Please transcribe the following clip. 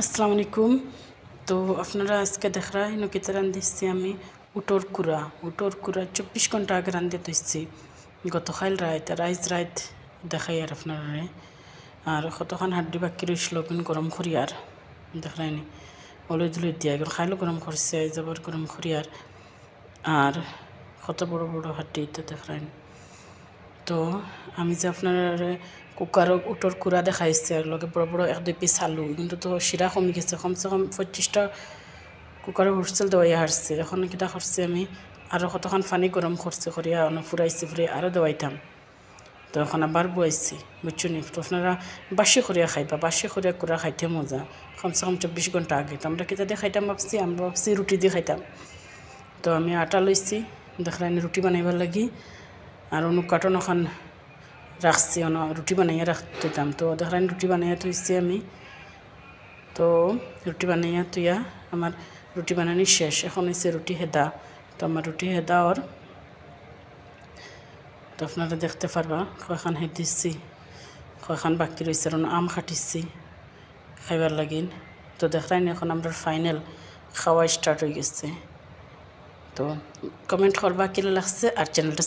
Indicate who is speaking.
Speaker 1: আসসালামু আলাইকুম। তো আপনারা আজকে দেখরা নকিতে রান্ধিছি আমি উটোর কুড়া। 24 ঘন্টা আগে রান্ধে তৈছি গতকাল রাত রাইজ রাত দেখাই আর আপনারা আর কতক্ষণ হাড্ডি বাকি রইছিল কিন্তু গরম করি আর দেখায়নি অলই দুলই দিয়া এখন খাইলো গরম করছে যাবার গরম করি আর কত বড় বড় হাড্ডি তো দেখায়নি। তো আমি যে আপনার কুকারও উটোর কুড়া দেখাইছে আর লগে বড় বড় 1-2 পিস আলু কিন্তু তো শিরা কমে গেছে, কমসে কম 25টা কুকারে হুসেল দেওয়াই হারছে। এখন কিটা করছি আমি আরও কতক্ষণ পানি গরম করছে করিয়া ফুরাইছি ফুরিয়ে আরও দেওয়াইতাম। তো এখন আবার বয়াইছি বুঝছো নি। তো আপনারা বাসি করিয়া খাইবা, বাসি করিয়া কুড়া খাইতে মজা, কমসে কম 24 ঘন্টা আগে। তো আমরা কিতা দিয়ে খাইতাম ভাবছি, আমরা ভাবছি রুটি দিয়ে খাইতাম। তো আমি আটা লইছি দেখলাম রুটি বানাইবার লাগি আর অনু কার্টন এখন রাখছি রুটি বানাইয়া রাখতাম। তো দেখলাম রুটি বানাইয়া থইছি আমি। তো রুটি বানাইয়া তুইয়া আমার রুটি বানানি শেষ, এখন হয়েছে রুটি হেদা। তো আমার রুটি হেদা ওর তো আপনারা দেখতে পারবা কয়খান দিচ্ছি, কয়খান বাকি রয়েছে আর আম কাটিছি খাইবার লাগিন। তো দেখলাম এখন আমরা ফাইনাল খাওয়া স্টার্ট হয়ে গেছে। তো কমেন্ট করবা কিলা লাগছে আর চ্যানেলটা